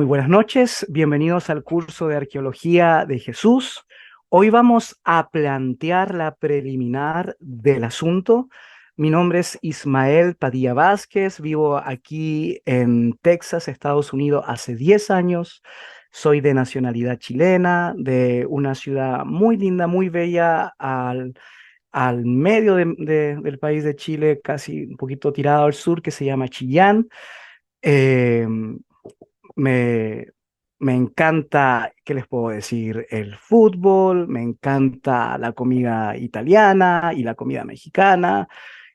Muy buenas noches, bienvenidos al curso de Arqueología de Jesús. Hoy vamos a plantear la preliminar del asunto. Mi nombre es Ismael Padilla Vázquez, vivo aquí en Texas, Estados Unidos, hace 10 años. Soy de nacionalidad chilena, de una ciudad muy linda, muy bella al medio del país de Chile, casi un poquito tirado al sur, que se llama Chillán. Eh, me, me encanta, ¿qué les puedo decir? El fútbol, me encanta la comida italiana y la comida mexicana.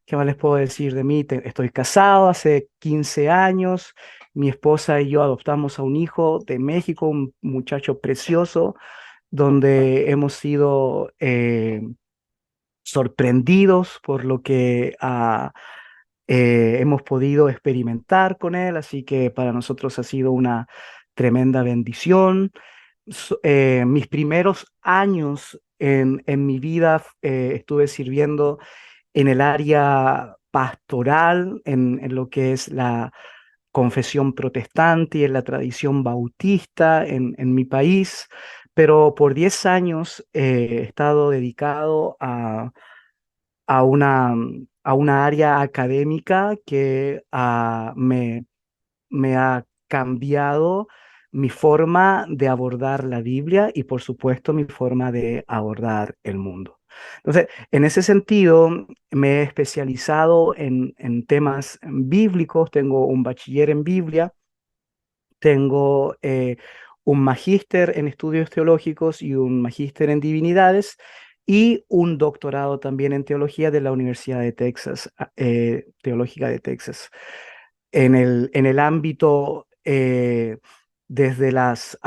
¿Qué más les puedo decir de mí? Estoy casado hace 15 años. Mi esposa y yo adoptamos a un hijo de México, un muchacho precioso, donde hemos sido sorprendidos por lo que hemos podido experimentar con él, así que para nosotros ha sido una tremenda bendición. Mis primeros años en mi vida estuve sirviendo en el área pastoral, en lo que es la confesión protestante y en la tradición bautista en mi país, pero por 10 años he estado dedicado a una, a una área académica que me ha cambiado mi forma de abordar la Biblia y por supuesto mi forma de abordar el mundo. Entonces, en ese sentido, me he especializado en temas bíblicos, tengo un bachiller en Biblia, tengo un magíster en estudios teológicos y un magíster en divinidades y un doctorado también en teología de la Universidad de Texas, Teológica de Texas. En el ámbito desde las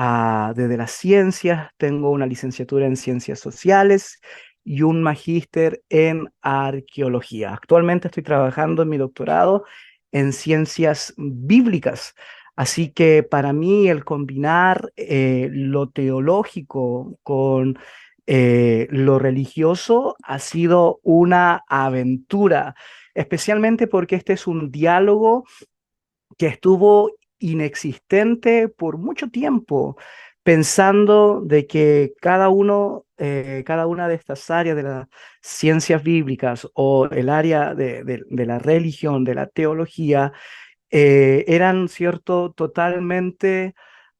ciencias, tengo una licenciatura en ciencias sociales y un magíster en arqueología. Actualmente estoy trabajando en mi doctorado en ciencias bíblicas. Así que para mí el combinar lo teológico con lo religioso ha sido una aventura, especialmente porque este es un diálogo que estuvo inexistente por mucho tiempo, pensando de que cada una de estas áreas de las ciencias bíblicas o el área de la religión, de la teología, eran, cierto,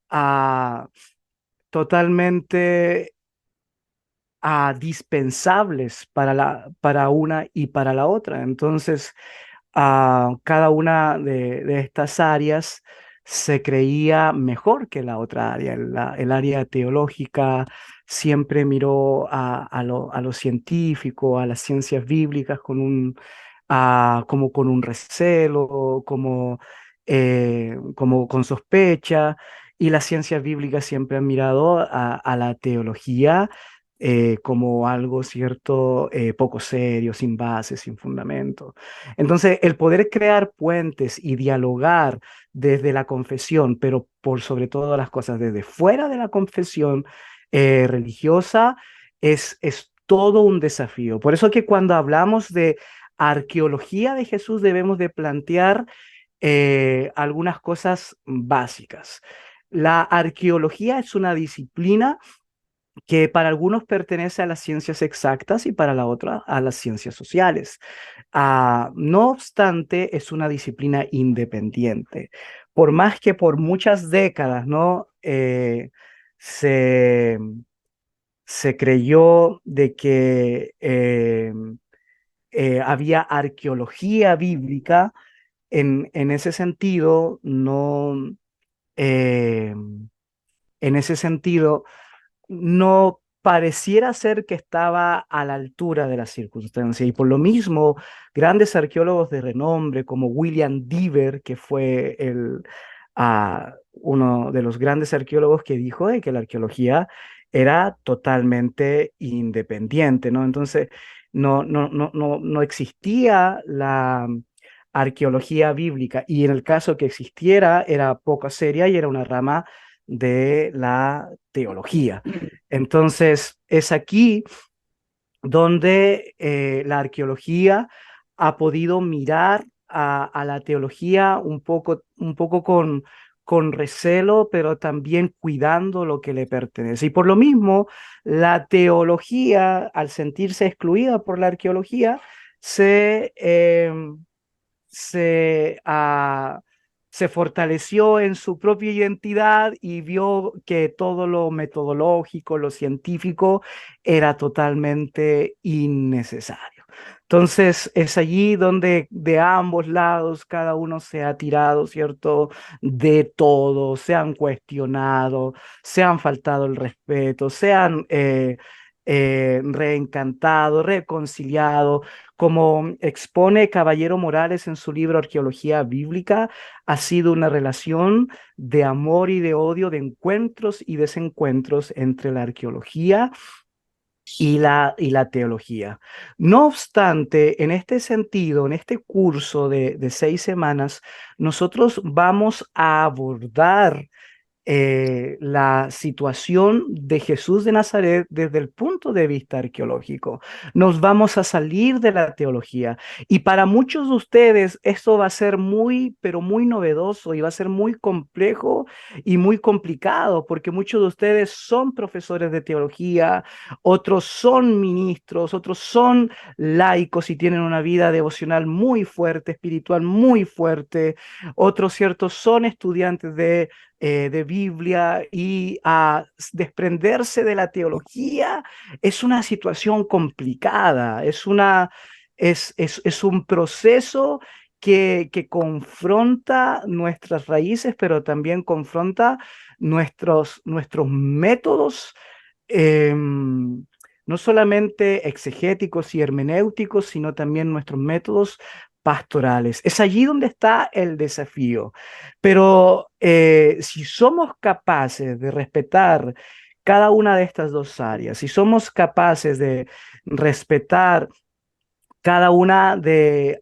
ah, totalmente dispensables para una y para la otra. Entonces, cada una de estas áreas se creía mejor que la otra área. El área teológica siempre miró a lo científico, a las ciencias bíblicas como con un recelo, como con sospecha, y las ciencias bíblicas siempre han mirado a la teología como algo, cierto, poco serio, sin base, sin fundamento. Entonces, el poder crear puentes y dialogar desde la confesión, pero por sobre todas las cosas, desde fuera de la confesión religiosa, es todo un desafío. Por eso que cuando hablamos de arqueología de Jesús debemos de plantear algunas cosas básicas. La arqueología es una disciplina que para algunos pertenece a las ciencias exactas y para la otra a las ciencias sociales. No obstante, es una disciplina independiente. Por más que por muchas décadas, ¿no? Se, se creyó de que había arqueología bíblica, en ese sentido, no, eh, en ese sentido, no pareciera ser que estaba a la altura de las circunstancias. Y por lo mismo, grandes arqueólogos de renombre como William Dever, que fue uno de los grandes arqueólogos que dijo de que la arqueología era totalmente independiente, ¿no? Entonces, no existía la arqueología bíblica y en el caso que existiera era poco seria y era una rama de la teología. Entonces, es aquí donde la arqueología ha podido mirar a la teología un poco con recelo, pero también cuidando lo que le pertenece. Y por lo mismo, la teología, al sentirse excluida por la arqueología, se, se, ah, se fortaleció en su propia identidad y vio que todo lo metodológico, lo científico, era totalmente innecesario. Entonces es allí donde de ambos lados cada uno se ha tirado, ¿cierto? De todo, se han cuestionado, se han faltado el respeto, se han reencantado, reconciliado, como expone Caballero Morales en su libro Arqueología Bíblica, ha sido una relación de amor y de odio, de encuentros y desencuentros entre la arqueología y la teología. No obstante, en este sentido, en este curso de 6 semanas, nosotros vamos a abordar la situación de Jesús de Nazaret desde el punto de vista arqueológico. Nos vamos a salir de la teología. Y para muchos de ustedes esto va a ser muy, pero muy novedoso y va a ser muy complejo y muy complicado, porque muchos de ustedes son profesores de teología, otros son ministros, otros son laicos y tienen una vida devocional muy fuerte, espiritual muy fuerte, otros, ciertos, son estudiantes de Biblia y a desprenderse de la teología es una situación complicada, es un proceso que confronta nuestras raíces, pero también confronta nuestros métodos, no solamente exegéticos y hermenéuticos, sino también nuestros métodos pastorales. Es allí donde está el desafío. Pero si somos capaces de respetar cada una de estas dos áreas, si somos capaces de respetar cada una de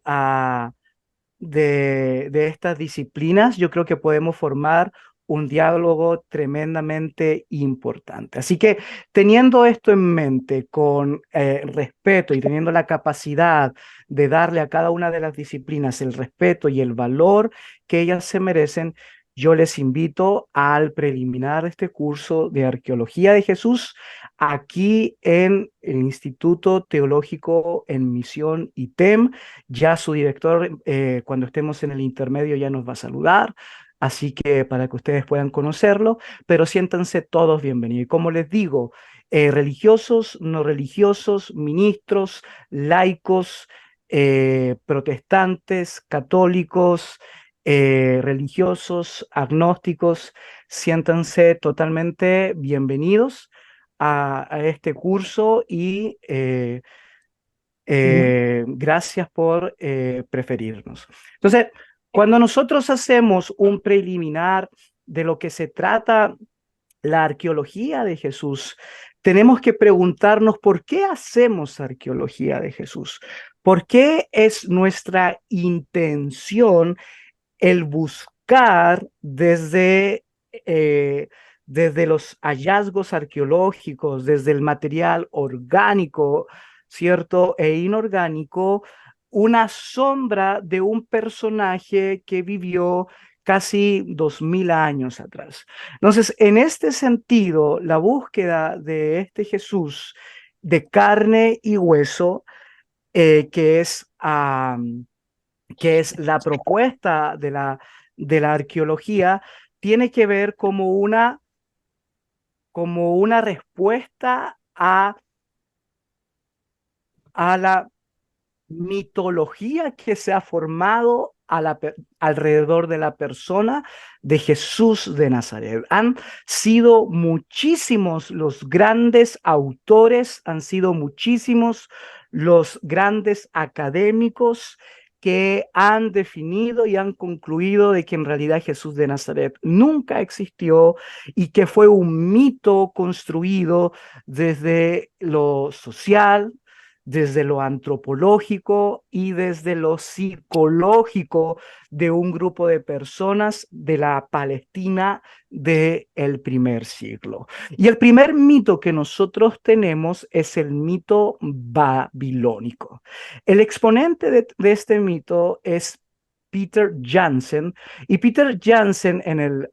estas disciplinas, yo creo que podemos formar un diálogo tremendamente importante. Así que teniendo esto en mente, con respeto y teniendo la capacidad de darle a cada una de las disciplinas el respeto y el valor que ellas se merecen, yo les invito al preliminar de este curso de Arqueología de Jesús aquí en el Instituto Teológico en Misión ITEM. Ya su director, cuando estemos en el intermedio, ya nos va a saludar, así que para que ustedes puedan conocerlo, pero siéntanse todos bienvenidos. Y como les digo, religiosos, no religiosos, ministros, laicos, protestantes, católicos, religiosos, agnósticos, siéntanse totalmente bienvenidos a este curso y gracias por preferirnos. Entonces, cuando nosotros hacemos un preliminar de lo que se trata la arqueología de Jesús, tenemos que preguntarnos por qué hacemos arqueología de Jesús. ¿Por qué es nuestra intención el buscar desde los hallazgos arqueológicos, desde el material orgánico, cierto, e inorgánico, una sombra de un personaje que vivió casi 2000 años atrás? Entonces, en este sentido, la búsqueda de este Jesús de carne y hueso, eh, que es... que es la propuesta de la arqueología, tiene que ver como una respuesta a la mitología que se ha formado alrededor de la persona de Jesús de Nazaret. Han sido muchísimos los grandes autores, han sido muchísimos los grandes académicos que han definido y han concluido de que en realidad Jesús de Nazaret nunca existió y que fue un mito construido desde lo social, desde lo antropológico y desde lo psicológico de un grupo de personas de la Palestina del primer siglo. Y el primer mito que nosotros tenemos es el mito babilónico. El exponente de este mito es Peter Jansen. Y Peter Jansen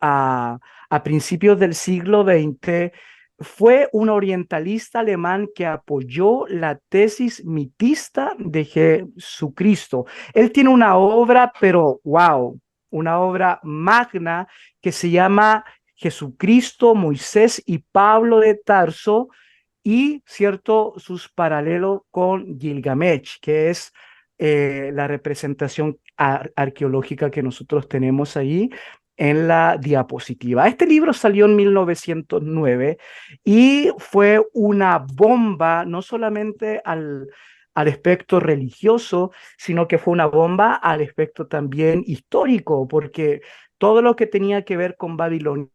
a principios del siglo XX fue un orientalista alemán que apoyó la tesis mitista de Jesucristo. Él tiene una obra, pero wow, una obra magna que se llama Jesucristo, Moisés y Pablo de Tarso, y cierto sus paralelos con Gilgamesh, que es la representación arqueológica que nosotros tenemos ahí en la diapositiva. Este libro salió en 1909 y fue una bomba no solamente al aspecto religioso, sino que fue una bomba al aspecto también histórico, porque todo lo que tenía que ver con Babilonia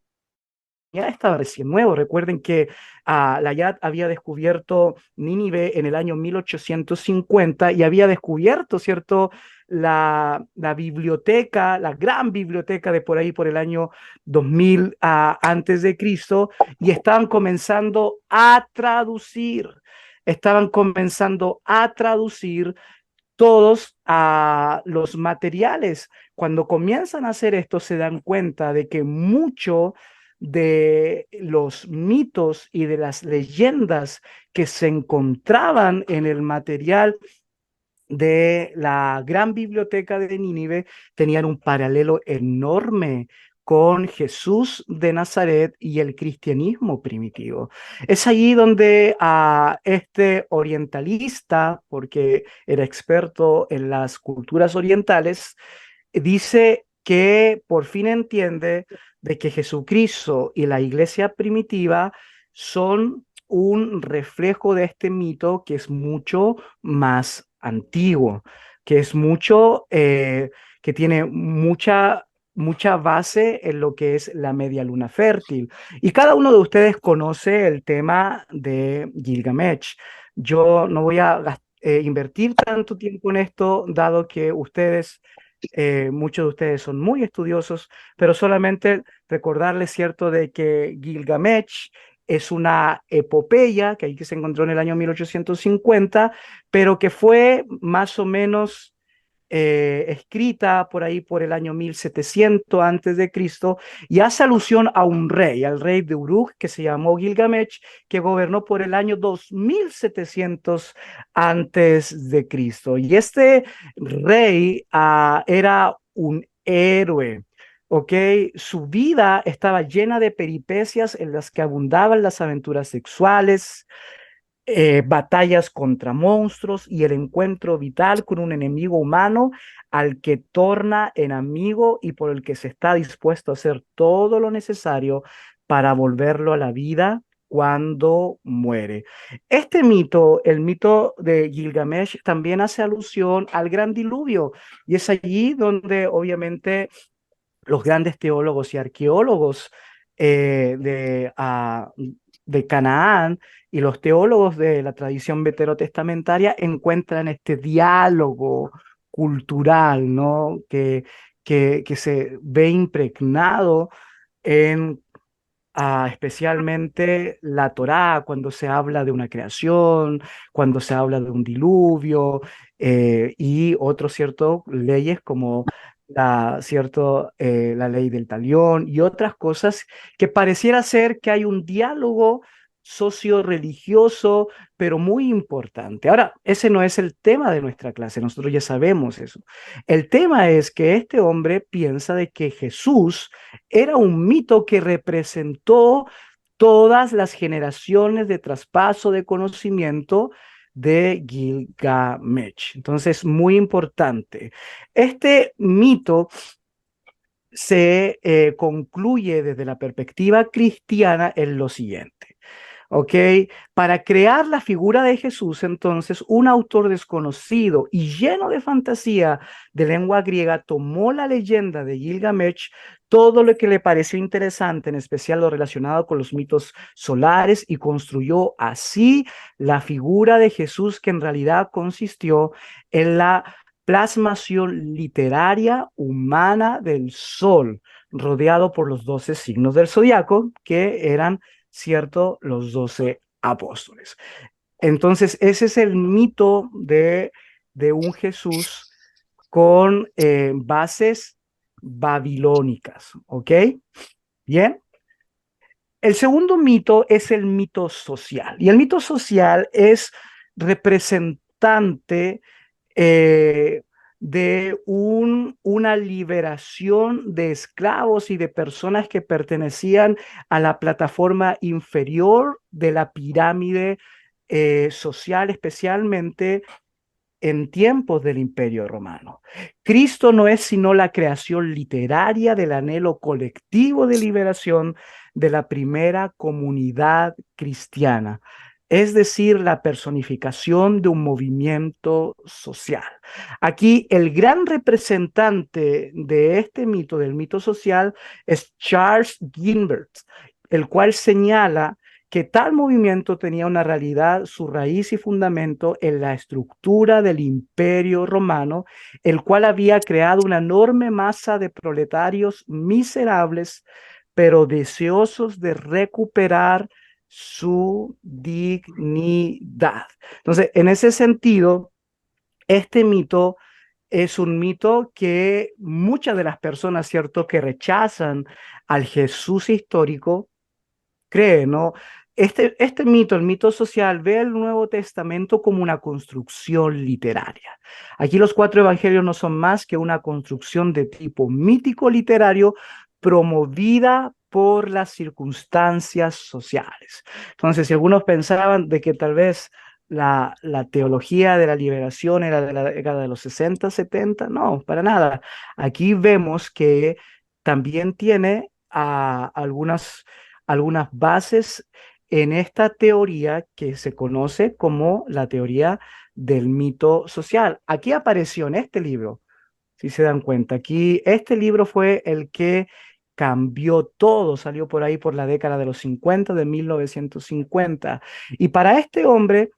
ya estaba recién nuevo. Recuerden que Layard había descubierto Nínive en el año 1850 y había descubierto, ¿cierto?, la biblioteca, la gran biblioteca de por ahí, por el año 2000 antes de Cristo, y estaban comenzando a traducir todos los materiales. Cuando comienzan a hacer esto, se dan cuenta de que mucho de los mitos y de las leyendas que se encontraban en el material de la gran biblioteca de Nínive tenían un paralelo enorme con Jesús de Nazaret y el cristianismo primitivo. Es allí donde este orientalista, porque era experto en las culturas orientales, dice que por fin entiende de que Jesucristo y la iglesia primitiva son un reflejo de este mito que es mucho más antiguo, que es que tiene mucha base en lo que es la media luna fértil. Y cada uno de ustedes conoce el tema de Gilgamesh. Yo no voy a invertir tanto tiempo en esto, dado que muchos de ustedes son muy estudiosos, pero solamente recordarles, cierto, de que Gilgamesh es una epopeya que se encontró en el año 1850, pero que fue más o menos escrita por ahí por el año 1700 antes de Cristo, y hace alusión a un rey, al rey de Uruk, que se llamó Gilgamesh, que gobernó por el año 2700 antes de Cristo. Y este rey era un héroe. ¿Ok? Su vida estaba llena de peripecias en las que abundaban las aventuras sexuales, batallas contra monstruos y el encuentro vital con un enemigo humano al que torna en amigo y por el que se está dispuesto a hacer todo lo necesario para volverlo a la vida cuando muere. Este mito, el mito de Gilgamesh, también hace alusión al gran diluvio, y es allí donde obviamente los grandes teólogos y arqueólogos de Canaán y los teólogos de la tradición veterotestamentaria encuentran este diálogo cultural, ¿no? Que se ve impregnado en especialmente la Torá, cuando se habla de una creación, cuando se habla de un diluvio, y otros ciertos leyes como la ley del talión y otras cosas que pareciera ser que hay un diálogo socio-religioso, pero muy importante. Ahora, ese no es el tema de nuestra clase, nosotros ya sabemos eso. El tema es que este hombre piensa de que Jesús era un mito que representó todas las generaciones de traspaso de conocimiento de Gilgamesh. Entonces, muy importante. Este mito se concluye desde la perspectiva cristiana en lo siguiente. ¿Ok? Para crear la figura de Jesús, entonces, un autor desconocido y lleno de fantasía de lengua griega tomó la leyenda de Gilgamesh, todo lo que le pareció interesante, en especial lo relacionado con los mitos solares, y construyó así la figura de Jesús, que en realidad consistió en la plasmación literaria humana del sol, rodeado por los 12 signos del zodiaco, que eran, cierto, los 12 apóstoles. Entonces, ese es el mito de un Jesús con bases babilónicas, ¿ok? Bien. El segundo mito es el mito social. Y el mito social es representante eh, de una liberación de esclavos y de personas que pertenecían a la plataforma inferior de la pirámide social, especialmente en tiempos del Imperio Romano. Cristo no es sino la creación literaria del anhelo colectivo de liberación de la primera comunidad cristiana, es decir, la personificación de un movimiento social. Aquí el gran representante de este mito, del mito social, es Charles Ginbert, el cual señala que tal movimiento tenía una realidad, su raíz y fundamento en la estructura del Imperio Romano, el cual había creado una enorme masa de proletarios miserables, pero deseosos de recuperar su dignidad. Entonces, en ese sentido, este mito es un mito que muchas de las personas, ¿cierto?, que rechazan al Jesús histórico, cree, ¿no? Este mito, el mito social, ve el Nuevo Testamento como una construcción literaria. Aquí los cuatro evangelios no son más que una construcción de tipo mítico literario promovida por las circunstancias sociales. Entonces, si algunos pensaban de que tal vez la teología de la liberación era de la década de los 60, 70, no, para nada. Aquí vemos que también tiene algunas bases en esta teoría que se conoce como la teoría del mito social. Aquí apareció en este libro, si se dan cuenta. Aquí este libro fue el que cambió todo, salió por ahí por la década de los 50, de 1950. Y para este hombre,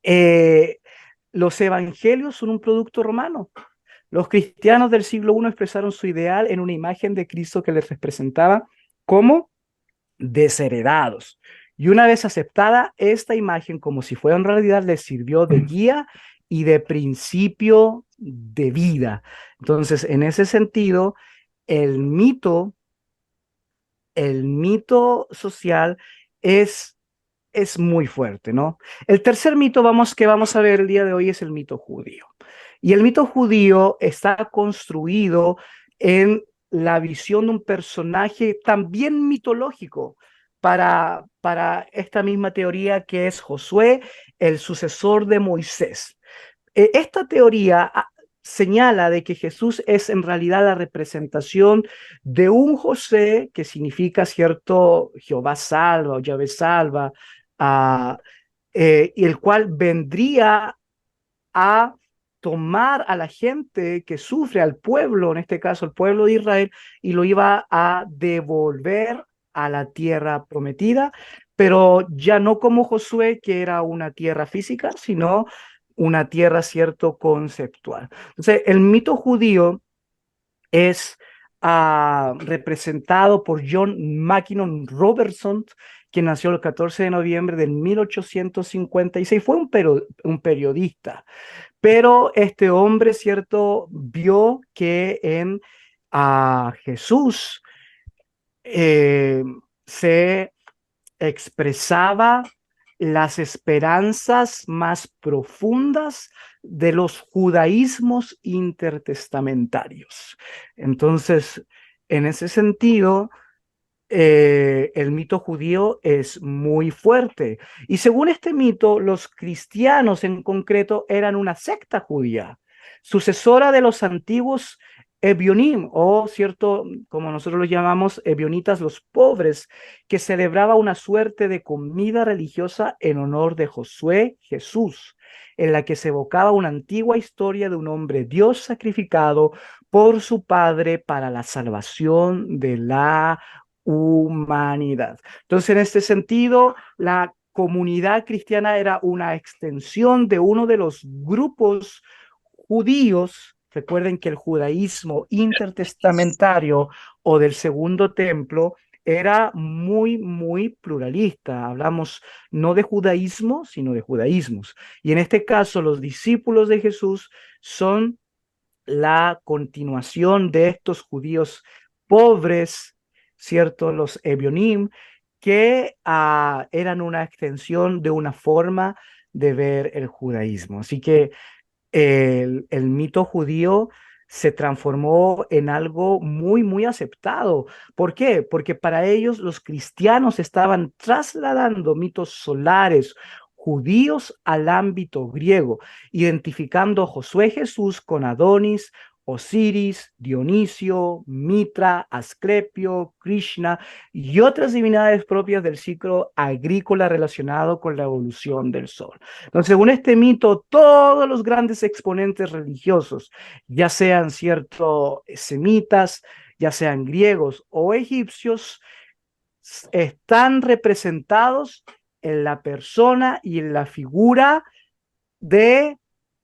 eh, los evangelios son un producto romano. Los cristianos del siglo I expresaron su ideal en una imagen de Cristo que les representaba como desheredados. Y una vez aceptada esta imagen como si fuera en realidad, les sirvió de guía y de principio de vida. Entonces, en ese sentido, el mito, el mito social es es muy fuerte, ¿no? El tercer mito que vamos a ver el día de hoy es el mito judío. Y el mito judío está construido en la visión de un personaje también mitológico para esta misma teoría que es Josué, el sucesor de Moisés. Esta teoría señala de que Jesús es en realidad la representación de un José que significa, cierto, Jehová salva o Yahvé salva, uh, y el cual vendría a tomar a la gente que sufre, al pueblo, en este caso el pueblo de Israel, y lo iba a devolver a la tierra prometida, pero ya no como Josué, que era una tierra física, sino una tierra, cierto, conceptual. Entonces, el mito judío es representado por John Mackinnon Robertson, que nació el 14 de noviembre de 1856. Fue un periodista, pero este hombre, cierto, vio que en Jesús eh, se expresaba las esperanzas más profundas de los judaísmos intertestamentarios. Entonces, en ese sentido, el mito judío es muy fuerte. Y según este mito, los cristianos en concreto eran una secta judía, sucesora de los antiguos Ebionim, o cierto, como nosotros los llamamos, Ebionitas los pobres, que celebraba una suerte de comida religiosa en honor de Josué, Jesús, en la que se evocaba una antigua historia de un hombre Dios sacrificado por su padre para la salvación de la humanidad. Entonces, en este sentido, la comunidad cristiana era una extensión de uno de los grupos judíos. Recuerden que el judaísmo intertestamentario o del segundo templo era muy, muy pluralista. Hablamos no de judaísmo, sino de judaísmos. Y en este caso, los discípulos de Jesús son la continuación de estos judíos pobres, ¿cierto? Los Ebionim, que eran una extensión de una forma de ver el judaísmo. Así que el mito judío se transformó en algo muy, muy aceptado. ¿Por qué? Porque para ellos los cristianos estaban trasladando mitos solares judíos al ámbito griego, identificando a Josué Jesús con Adonis, Osiris, Dionisio, Mitra, Asclepio, Krishna y otras divinidades propias del ciclo agrícola relacionado con la evolución del sol. Entonces, según este mito, todos los grandes exponentes religiosos, ya sean ciertos semitas, ya sean griegos o egipcios, están representados en la persona y en la figura de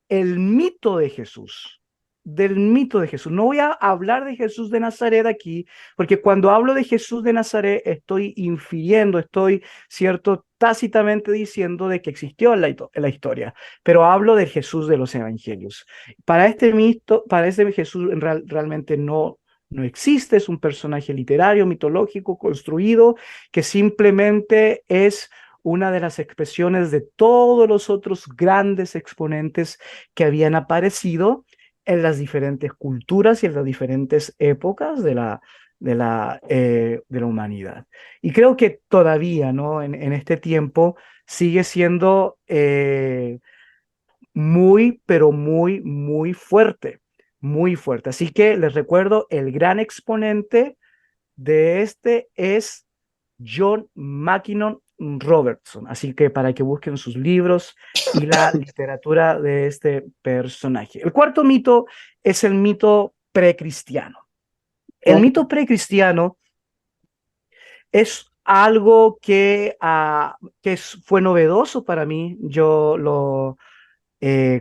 el mito de Jesús, del mito de Jesús. No voy a hablar de Jesús de Nazaret aquí, porque cuando hablo de Jesús de Nazaret estoy infiriendo, estoy, cierto, tácitamente diciendo de que existió en la historia, pero hablo del Jesús de los evangelios. Para este mito, para este Jesús realmente no existe, es un personaje literario, mitológico, construido, que simplemente es una de las expresiones de todos los otros grandes exponentes que habían aparecido en las diferentes culturas y en las diferentes épocas de la humanidad. Y creo que todavía, ¿no? En este tiempo sigue siendo muy, pero muy, muy fuerte, muy fuerte. Así que les recuerdo, el gran exponente de este es John Mackinnon Robertson. Así que para que busquen sus libros y la literatura de este personaje. El cuarto mito es el mito precristiano. El mito precristiano es algo fue novedoso para mí. Yo lo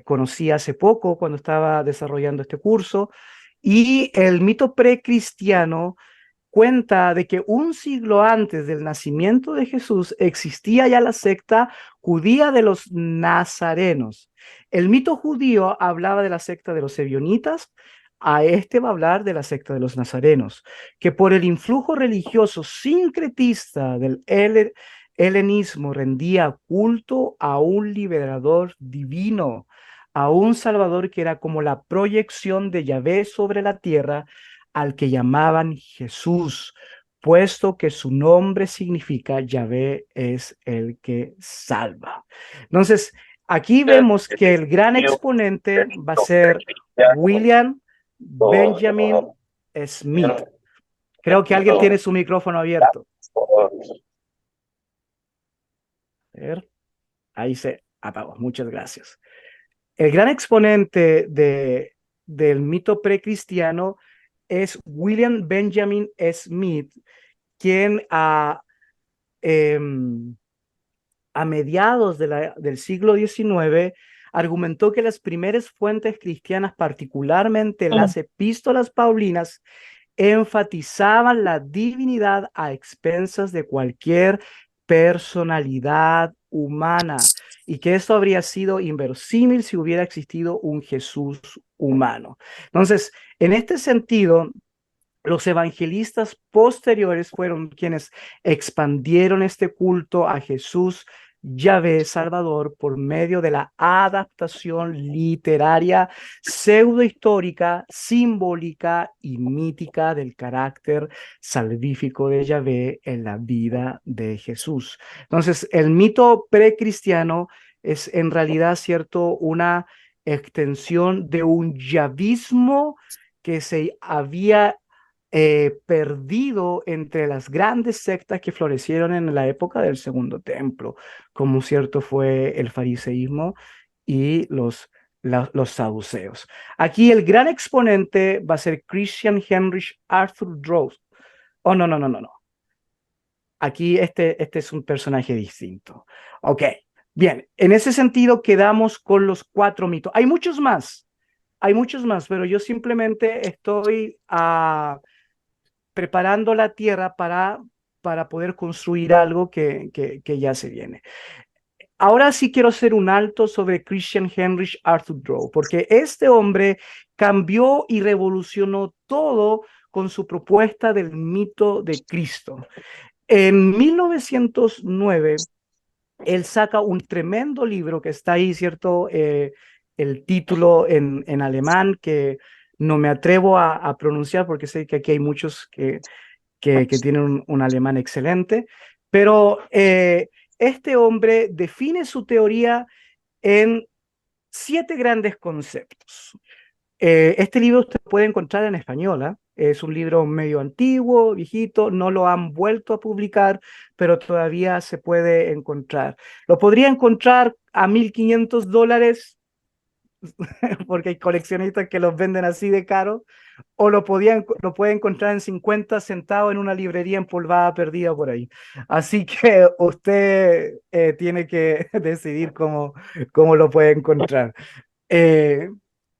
conocí hace poco cuando estaba desarrollando este curso. Y el mito precristiano cuenta de que un siglo antes del nacimiento de Jesús existía ya la secta judía de los nazarenos. El mito judío hablaba de la secta de los ebionitas, a este va a hablar de la secta de los nazarenos, que por el influjo religioso sincretista del helenismo rendía culto a un liberador divino, a un salvador que era como la proyección de Yahvé sobre la tierra, al que llamaban Jesús, puesto que su nombre significa Yahvé es el que salva. Entonces, aquí vemos que el gran exponente va a ser William Benjamin Smith. Creo que alguien tiene su micrófono abierto. A ver, ahí se apagó. Muchas gracias. El gran exponente del mito precristiano es William Benjamin Smith, quien a mediados del siglo XIX argumentó que las primeras fuentes cristianas, particularmente las epístolas paulinas, enfatizaban la divinidad a expensas de cualquier personalidad humana y que esto habría sido inverosímil si hubiera existido un Jesús humano. Entonces, en este sentido, los evangelistas posteriores fueron quienes expandieron este culto a Jesús Yahvé Salvador por medio de la adaptación literaria, pseudohistórica, simbólica y mítica del carácter salvífico de Yahvé en la vida de Jesús. Entonces, el mito precristiano es en realidad, cierto, una extensión de un yavismo que se había perdido entre las grandes sectas que florecieron en la época del Segundo Templo, como cierto fue el fariseísmo y los saduceos. Aquí el gran exponente va a ser Christian Heinrich Arthur Drost. Oh, no, no, no, no, no. Aquí este es un personaje distinto. Ok, bien, en ese sentido quedamos con los cuatro mitos. Hay muchos más, pero yo simplemente estoy preparando la tierra para poder construir algo que ya se viene. ahora sí quiero hacer un alto sobre Christian Heinrich Arthur Rowe, porque este hombre cambió y revolucionó todo con su propuesta del mito de Cristo. En 1909, él saca un tremendo libro que está ahí, ¿cierto? El título en alemán que no me atrevo a pronunciar porque sé que aquí hay muchos que tienen un alemán excelente, pero este hombre define su teoría en 7 grandes conceptos. Este libro usted puede encontrar en español, ¿eh? Es un libro medio antiguo, viejito, no lo han vuelto a publicar, pero todavía se puede encontrar. Lo podría encontrar a $1,500 porque hay coleccionistas que los venden así de caro, o lo puede encontrar en 50 centavos en una librería empolvada perdida por ahí. Así que usted tiene que decidir cómo lo puede encontrar. Eh,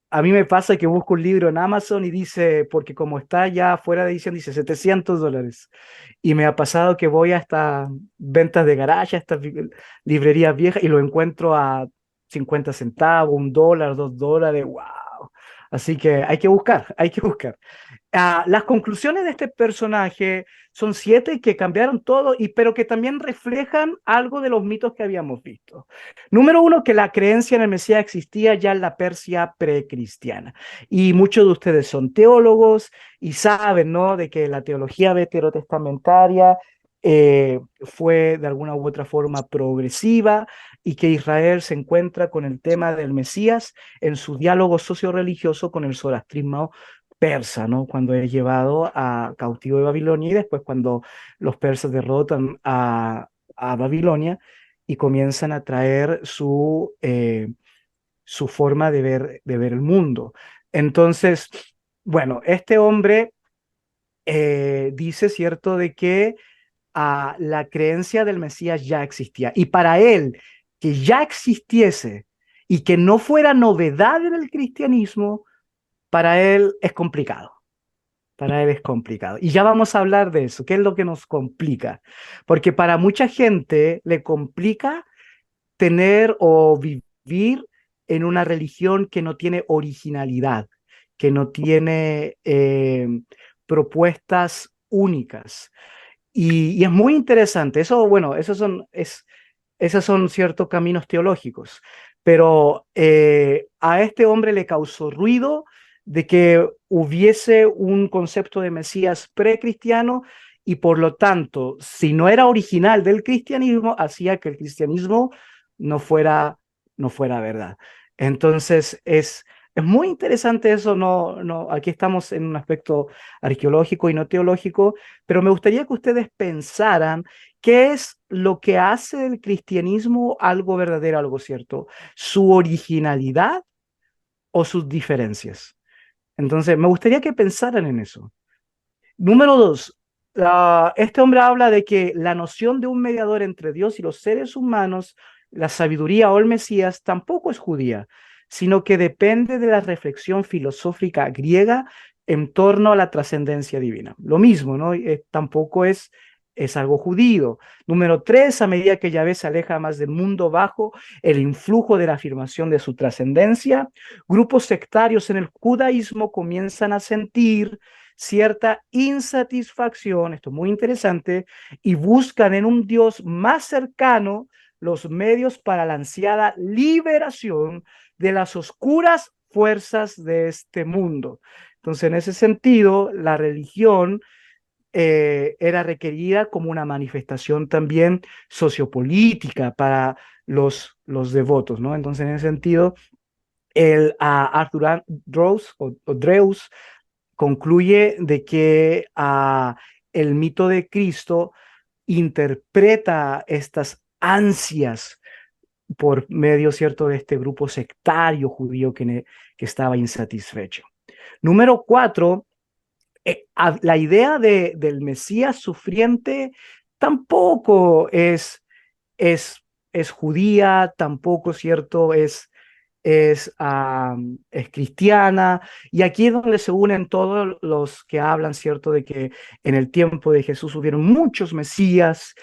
a mí me pasa que busco un libro en Amazon y dice, porque como está ya fuera de edición, dice $700. Y me ha pasado que voy a estas ventas de garaje, a estas librerías viejas y lo encuentro a 50 centavos, $1, $2. ¡Wow! Así que hay que buscar, hay que buscar. Las conclusiones de este personaje son 7 que cambiaron todo, pero que también reflejan algo de los mitos que habíamos visto. Número 1, que la creencia en el Mesías existía ya en la Persia precristiana. Y muchos de ustedes son teólogos y saben, ¿no?, de que la teología veterotestamentaria fue de alguna u otra forma progresiva y que Israel se encuentra con el tema del Mesías en su diálogo socio-religioso con el zoroastrismo persa, ¿no? Cuando es llevado a cautivo de Babilonia y después cuando los persas derrotan a Babilonia y comienzan a traer su forma de ver el mundo. Entonces, bueno, este hombre dice, ¿cierto?, de que la creencia del Mesías ya existía. Y para él, que ya existiese y que no fuera novedad en el cristianismo, para él es complicado. Para él es complicado. Y ya vamos a hablar de eso. ¿Qué es lo que nos complica? Porque para mucha gente le complica tener o vivir en una religión que no tiene originalidad, que no tiene propuestas únicas. Y es muy interesante. Eso, bueno, esos son ciertos caminos teológicos, pero a este hombre le causó ruido de que hubiese un concepto de Mesías precristiano y por lo tanto, si no era original del cristianismo, hacía que el cristianismo no fuera, no fuera verdad. Entonces, es muy interesante eso. Aquí estamos en un aspecto arqueológico y no teológico, pero me gustaría que ustedes pensaran qué es lo que hace del cristianismo algo verdadero, algo cierto, su originalidad o sus diferencias. Entonces, me gustaría que pensaran en eso. Número 2, este hombre habla de que la noción de un mediador entre Dios y los seres humanos, la sabiduría o el Mesías, tampoco es judía, sino que depende de la reflexión filosófica griega en torno a la trascendencia divina. Lo mismo, ¿no? Tampoco es algo judío. Número 3, a medida que Yahvé se aleja más del mundo bajo, el influjo de la afirmación de su trascendencia, grupos sectarios en el judaísmo comienzan a sentir cierta insatisfacción, esto es muy interesante, y buscan en un Dios más cercano los medios para la ansiada liberación de las oscuras fuerzas de este mundo. Entonces, en ese sentido, la religión era requerida como una manifestación también sociopolítica para los devotos, ¿no? Entonces, en ese sentido, Arthur Drews, o Dreus concluye de que el mito de Cristo interpreta estas ansias por medio, ¿cierto?, de este grupo sectario judío que estaba insatisfecho. Número 4, la idea del Mesías sufriente tampoco es, es judía, tampoco, ¿cierto?, es cristiana, y aquí es donde se unen todos los que hablan, ¿cierto?, de que en el tiempo de Jesús hubieron muchos mesías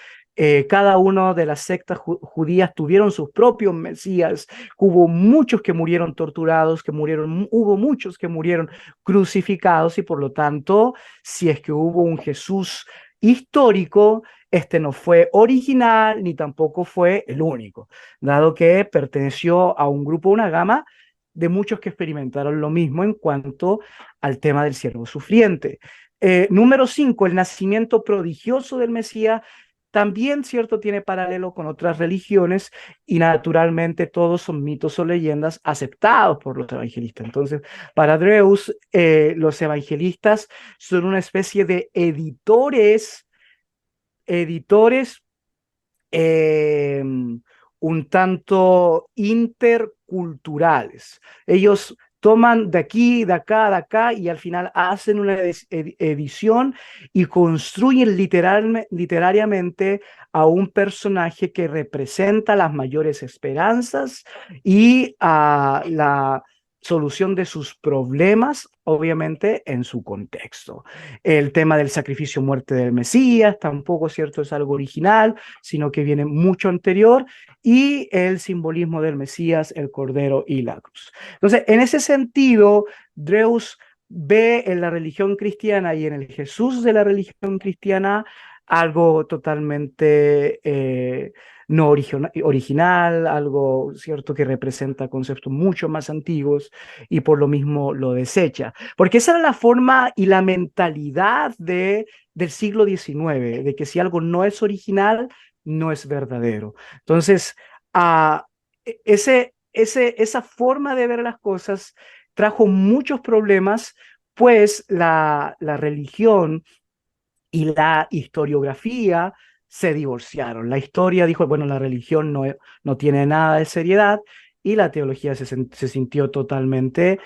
Cada una de las sectas judías tuvieron sus propios mesías. Hubo muchos que murieron torturados, hubo muchos que murieron crucificados y por lo tanto, si es que hubo un Jesús histórico, este no fue original ni tampoco fue el único, dado que perteneció a un grupo, una gama de muchos que experimentaron lo mismo en cuanto al tema del siervo sufriente. Número 5, el nacimiento prodigioso del Mesías también, cierto, tiene paralelo con otras religiones y naturalmente todos son mitos o leyendas aceptados por los evangelistas. Entonces, para Dreus, los evangelistas son una especie de editores eh, un tanto interculturales. Ellos toman de aquí, de acá y al final hacen una edición y construyen literariamente a un personaje que representa las mayores esperanzas y a la solución de sus problemas, obviamente en su contexto. El tema del sacrificio muerte del Mesías tampoco, cierto, es algo original, sino que viene mucho anterior, y el simbolismo del Mesías, el Cordero y la cruz. Entonces, en ese sentido, Dreus ve en la religión cristiana y en el Jesús de la religión cristiana algo totalmente no original, algo cierto que representa conceptos mucho más antiguos y por lo mismo lo desecha. Porque esa era la forma y la mentalidad del siglo XIX, de que si algo no es original, no es verdadero. Entonces, esa forma de ver las cosas trajo muchos problemas, pues la religión y la historiografía se divorciaron. La historia dijo, bueno, la religión no tiene nada de seriedad y la teología se sintió totalmente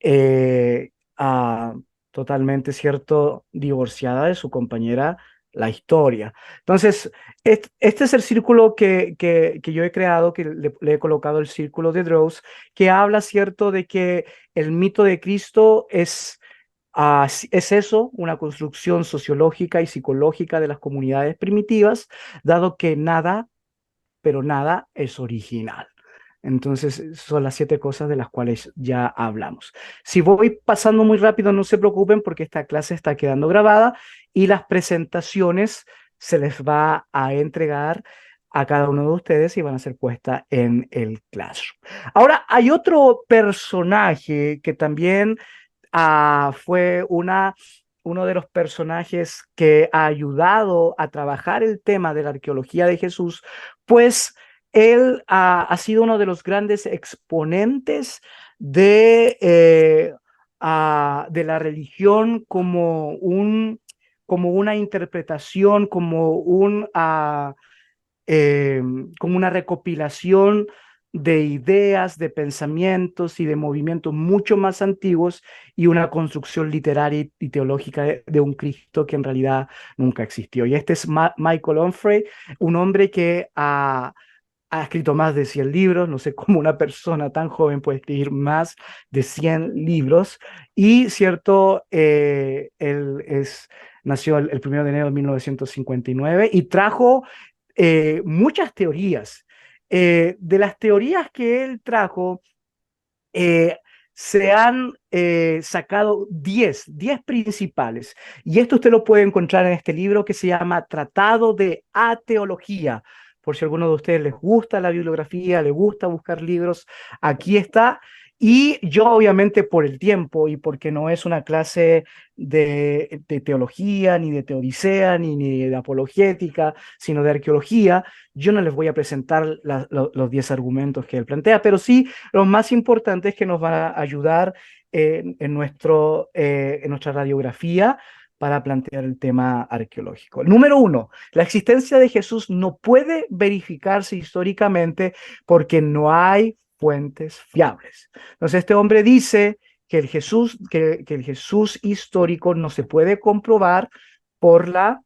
eh, ah, totalmente, cierto, divorciada de su compañera, la historia. Entonces, este es el círculo que yo he creado, que le he colocado el círculo de Droz, que habla, cierto, de que el mito de Cristo es eso, una construcción sociológica y psicológica de las comunidades primitivas, dado que nada, pero nada es original. Entonces, son las 7 cosas de las cuales ya hablamos. Si voy pasando muy rápido, no se preocupen porque esta clase está quedando grabada y las presentaciones se les va a entregar a cada uno de ustedes y van a ser puestas en el Classroom. Ahora, hay otro personaje que también fue uno de los personajes que ha ayudado a trabajar el tema de la arqueología de Jesús, pues él ha sido uno de los grandes exponentes de la religión como una interpretación, como una recopilación de ideas, de pensamientos y de movimientos mucho más antiguos y una construcción literaria y teológica de un Cristo que en realidad nunca existió. Y este es Michael Onfray, un hombre que ha escrito más de 100 libros, no sé cómo una persona tan joven puede escribir más de 100 libros, y cierto, nació el 1 de enero de 1959 y trajo muchas teorías. De las teorías que él trajo, eh, se han sacado 10 principales. Y esto usted lo puede encontrar en este libro que se llama Tratado de Ateología. Por si a alguno de ustedes les gusta la bibliografía, les gusta buscar libros, aquí está. Y yo obviamente por el tiempo y porque no es una clase de teología, ni de teodicea, ni de apologética, sino de arqueología, yo no les voy a presentar los 10 argumentos que él plantea, pero sí los más importantes que nos van a ayudar en nuestra radiografía para plantear el tema arqueológico. Número 1, la existencia de Jesús no puede verificarse históricamente porque no hay fuentes fiables. Entonces, este hombre dice que el Jesús histórico no se puede comprobar por la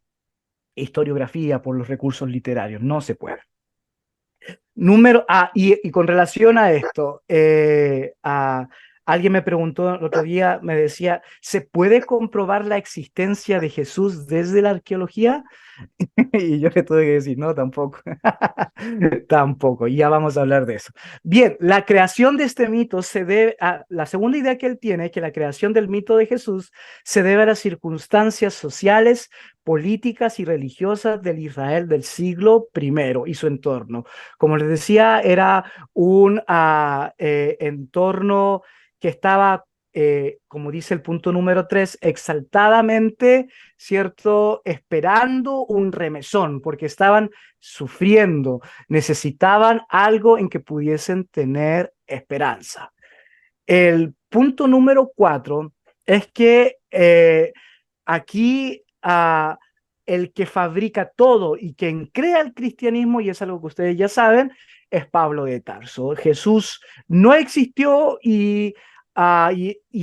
historiografía, por los recursos literarios, no se puede. Y con relación a esto, Alguien me preguntó el otro día, me decía, ¿se puede comprobar la existencia de Jesús desde la arqueología? Y yo le tuve que decir, no, tampoco. Tampoco, y ya vamos a hablar de eso. Bien, la creación de este mito se debe a la segunda idea que él tiene, que la creación del mito de Jesús se debe a las circunstancias sociales, políticas y religiosas del Israel del siglo I y su entorno. Como les decía, era un entorno que estaba, como dice el punto número 3, exaltadamente, ¿cierto? Esperando un remesón, porque estaban sufriendo, necesitaban algo en que pudiesen tener esperanza. El punto número 4 es que aquí el que fabrica todo y quien crea el cristianismo, y es algo que ustedes ya saben, es Pablo de Tarso. Jesús no existió y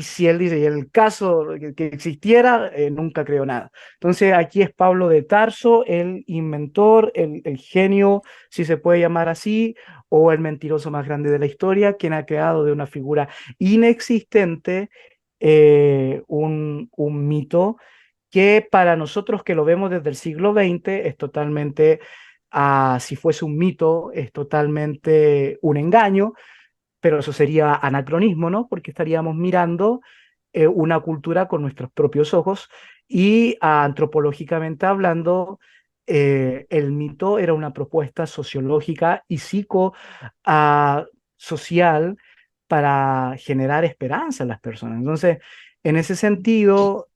si él dice, y en el caso que existiera, nunca creó nada. Entonces aquí es Pablo de Tarso, el inventor, el genio, si se puede llamar así, o el mentiroso más grande de la historia, quien ha creado de una figura inexistente un mito que para nosotros que lo vemos desde el siglo XX es totalmente, si fuese un mito, es totalmente un engaño, pero eso sería anacronismo, ¿no? Porque estaríamos mirando una cultura con nuestros propios ojos y antropológicamente hablando, el mito era una propuesta sociológica y social para generar esperanza en las personas. Entonces, en ese sentido,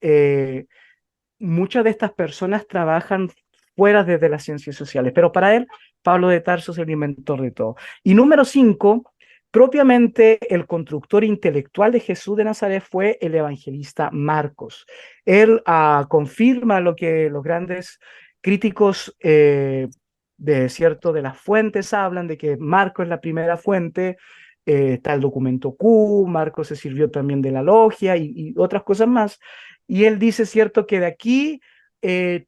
muchas de estas personas trabajan fuera desde las ciencias sociales, pero para él, Pablo de Tarso es el inventor de todo. Y número 5, propiamente el constructor intelectual de Jesús de Nazaret fue el evangelista Marcos. Él confirma lo que los grandes críticos de las fuentes hablan, de que Marcos es la primera fuente. Está el documento Q, Marcos se sirvió también de la logia y otras cosas más. Y él dice, cierto, que de aquí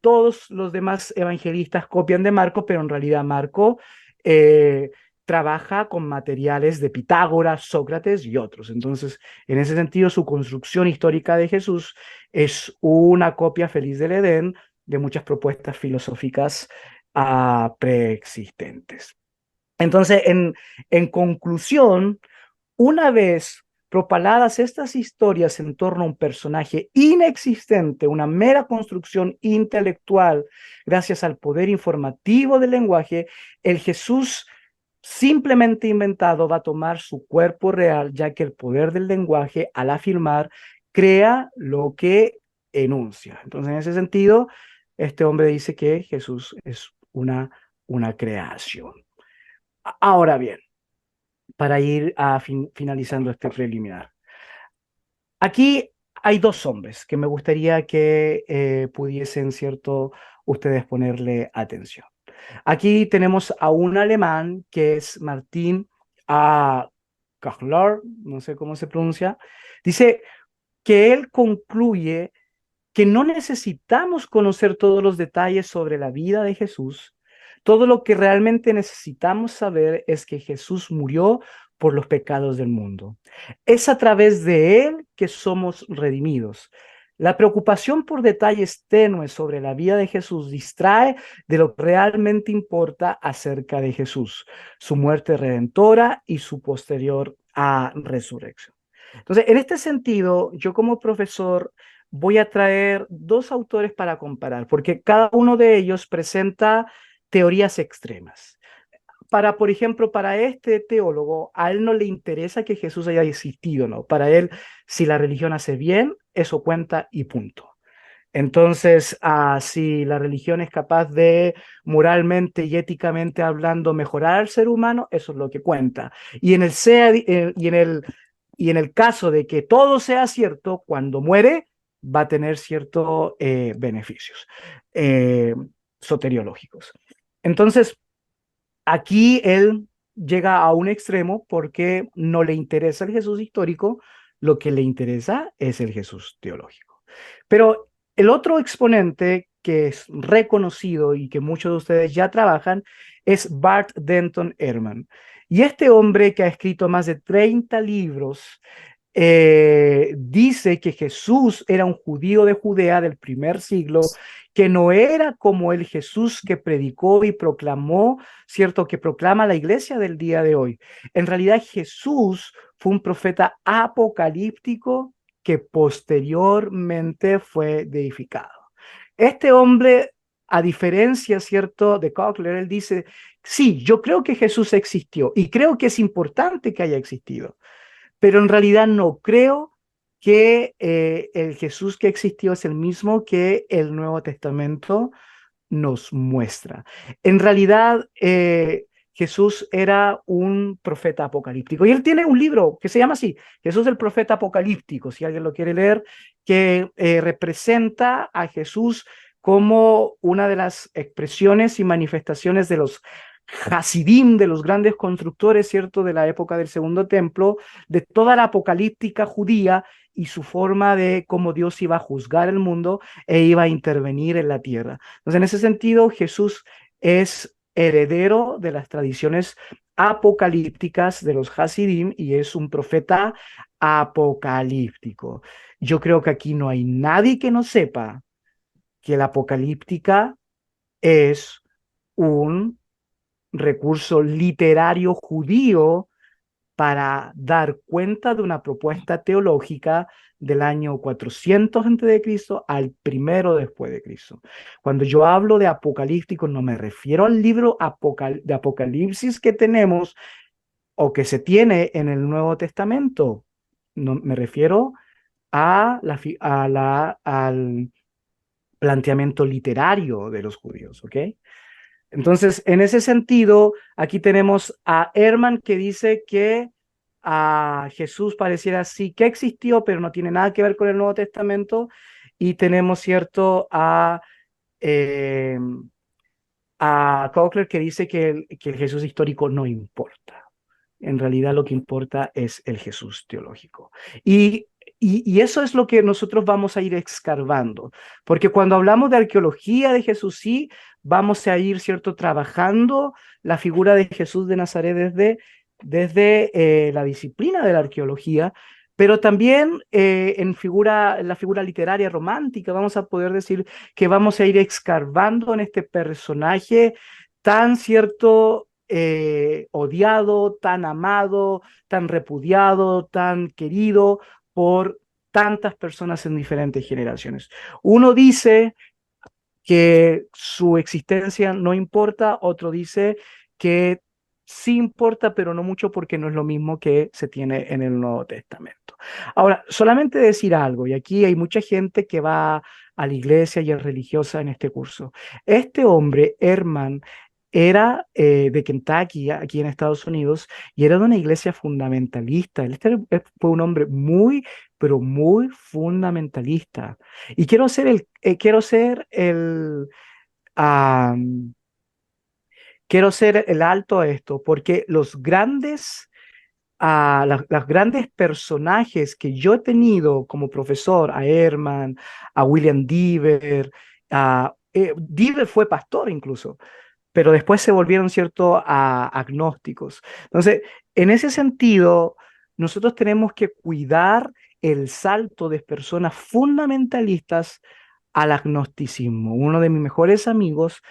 todos los demás evangelistas copian de Marco, pero en realidad Marco trabaja con materiales de Pitágoras, Sócrates y otros. Entonces, en ese sentido, su construcción histórica de Jesús es una copia feliz del Edén de muchas propuestas filosóficas preexistentes. Entonces, en conclusión, una vez propaladas estas historias en torno a un personaje inexistente, una mera construcción intelectual, gracias al poder informativo del lenguaje, el Jesús simplemente inventado va a tomar su cuerpo real, ya que el poder del lenguaje, al afirmar, crea lo que enuncia. Entonces, en ese sentido, este hombre dice que Jesús es una creación. Ahora bien, para ir finalizando este preliminar. Aquí hay dos hombres que me gustaría que pudiesen, ¿cierto?, ustedes ponerle atención. Aquí tenemos a un alemán que es Martín Kachler, no sé cómo se pronuncia. Dice que él concluye que no necesitamos conocer todos los detalles sobre la vida de Jesús. Todo lo que realmente necesitamos saber es que Jesús murió por los pecados del mundo. Es a través de él que somos redimidos. La preocupación por detalles tenues sobre la vida de Jesús distrae de lo que realmente importa acerca de Jesús, su muerte redentora y su posterior resurrección. Entonces, en este sentido, yo como profesor voy a traer dos autores para comparar, porque cada uno de ellos presenta teorías extremas. Por ejemplo, para este teólogo, a él no le interesa que Jesús haya existido, ¿no? Para él, si la religión hace bien, eso cuenta y punto. Entonces, si la religión es capaz de moralmente y éticamente hablando mejorar al ser humano, eso es lo que cuenta. Y en el caso de que todo sea cierto, cuando muere va a tener ciertos beneficios eh, soteriológicos. Entonces, aquí él llega a un extremo porque no le interesa el Jesús histórico, lo que le interesa es el Jesús teológico. Pero el otro exponente que es reconocido y que muchos de ustedes ya trabajan es Bart Denton Ehrman. Y este hombre que ha escrito más de 30 libros dice que Jesús era un judío de Judea del primer siglo, que no era como el Jesús que predicó y proclamó, ¿cierto? Que proclama la iglesia del día de hoy. En realidad Jesús fue un profeta apocalíptico que posteriormente fue deificado. Este hombre, a diferencia, ¿cierto?, de Cochlear, él dice, sí, yo creo que Jesús existió y creo que es importante que haya existido, pero en realidad no creo que el Jesús que existió es el mismo que el Nuevo Testamento nos muestra. En realidad, Jesús era un profeta apocalíptico y él tiene un libro que se llama así, Jesús el profeta apocalíptico, si alguien lo quiere leer, que representa a Jesús como una de las expresiones y manifestaciones de los Hasidim, de los grandes constructores, ¿cierto?, de la época del Segundo Templo, de toda la apocalíptica judía y su forma de cómo Dios iba a juzgar el mundo e iba a intervenir en la tierra. Entonces, en ese sentido, Jesús es heredero de las tradiciones apocalípticas de los Hasidim y es un profeta apocalíptico. Yo creo que aquí no hay nadie que no sepa que la apocalíptica es un recurso literario judío para dar cuenta de una propuesta teológica del año 400 antes de Cristo al primero después de Cristo. Cuando yo hablo de apocalíptico, no me refiero al libro de Apocalipsis que tenemos o que se tiene en el Nuevo Testamento. No, me refiero al planteamiento literario de los judíos, ¿ok? Entonces, en ese sentido, aquí tenemos a Herman que dice que a Jesús pareciera sí que existió, pero no tiene nada que ver con el Nuevo Testamento. Y tenemos, ¿cierto?, eh, a Cochlear que dice que el Jesús histórico no importa. En realidad lo que importa es el Jesús teológico. Y eso es lo que nosotros vamos a ir escarbando, porque cuando hablamos de arqueología de Jesús, sí, vamos a ir, ¿cierto?, trabajando la figura de Jesús de Nazaret desde la disciplina de la arqueología, pero también en la figura literaria romántica vamos a poder decir que vamos a ir escarbando en este personaje tan, ¿cierto?, odiado, tan amado, tan repudiado, tan querido por tantas personas en diferentes generaciones. Uno dice que su existencia no importa, otro dice que sí importa, pero no mucho porque no es lo mismo que se tiene en el Nuevo Testamento. Ahora, solamente decir algo, y aquí hay mucha gente que va a la iglesia y es religiosa en este curso. Este hombre, Herman, era de Kentucky, aquí en Estados Unidos, y era de una iglesia fundamentalista. Fue un hombre muy, pero muy fundamentalista. Y ah, quiero ser el alto a esto, porque los grandes personajes que yo he tenido como profesor, a Herman, a William Deaver, Deaver fue pastor incluso, pero después se volvieron, ¿cierto?, agnósticos. Entonces, en ese sentido, nosotros tenemos que cuidar el salto de personas fundamentalistas al agnosticismo. Uno de mis mejores amigos,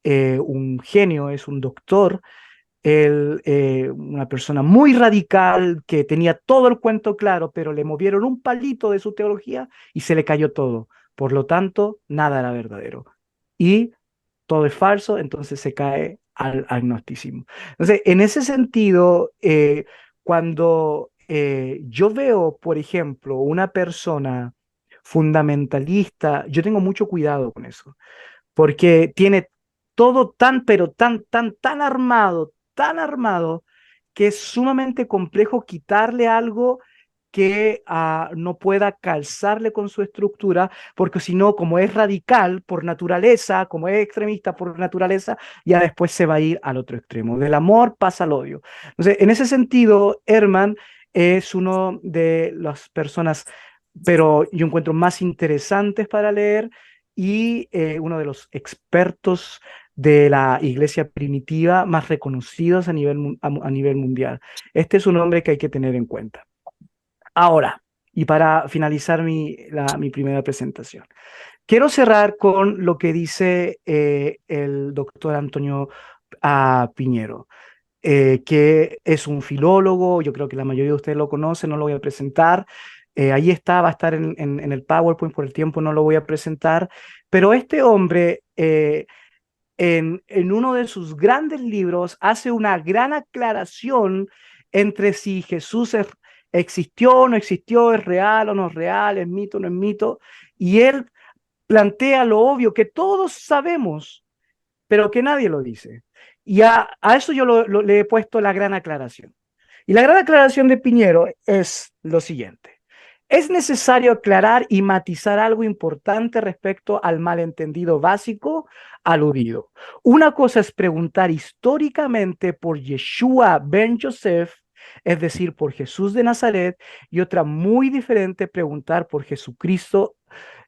un genio, es un doctor, él, una persona muy radical que tenía todo el cuento claro, pero le movieron un palito de su teología y se le cayó todo. Por lo tanto, nada era verdadero. Y todo es falso, entonces se cae al agnosticismo. Entonces, en ese sentido, cuando yo veo, por ejemplo, una persona fundamentalista, yo tengo mucho cuidado con eso, porque tiene todo tan, pero tan armado, que es sumamente complejo quitarle algo que no pueda calzarle con su estructura, porque si no, como es radical por naturaleza, como es extremista por naturaleza, ya después se va a ir al otro extremo. Del amor pasa al odio. Entonces, en ese sentido, Herman es uno de las personas, pero yo encuentro más interesantes para leer y uno de los expertos de la iglesia primitiva más reconocidos a nivel mundial. Este es un hombre que hay que tener en cuenta. Ahora, y para finalizar mi primera presentación, quiero cerrar con lo que dice el doctor Antonio Piñero, que es un filólogo. Yo creo que la mayoría de ustedes lo conocen, no lo voy a presentar. Ahí está, va a estar en el PowerPoint, por el tiempo no lo voy a presentar, pero este hombre en uno de sus grandes libros hace una gran aclaración entre si existió o no existió, es real o no es real, es mito o no es mito, y él plantea lo obvio que todos sabemos, pero que nadie lo dice. Y a eso yo le he puesto la gran aclaración. Y la gran aclaración de Piñero es lo siguiente. Es necesario aclarar y matizar algo importante respecto al malentendido básico aludido. Una cosa es preguntar históricamente por Yeshua ben Yosef, es decir, por Jesús de Nazaret, y otra muy diferente preguntar por Jesucristo,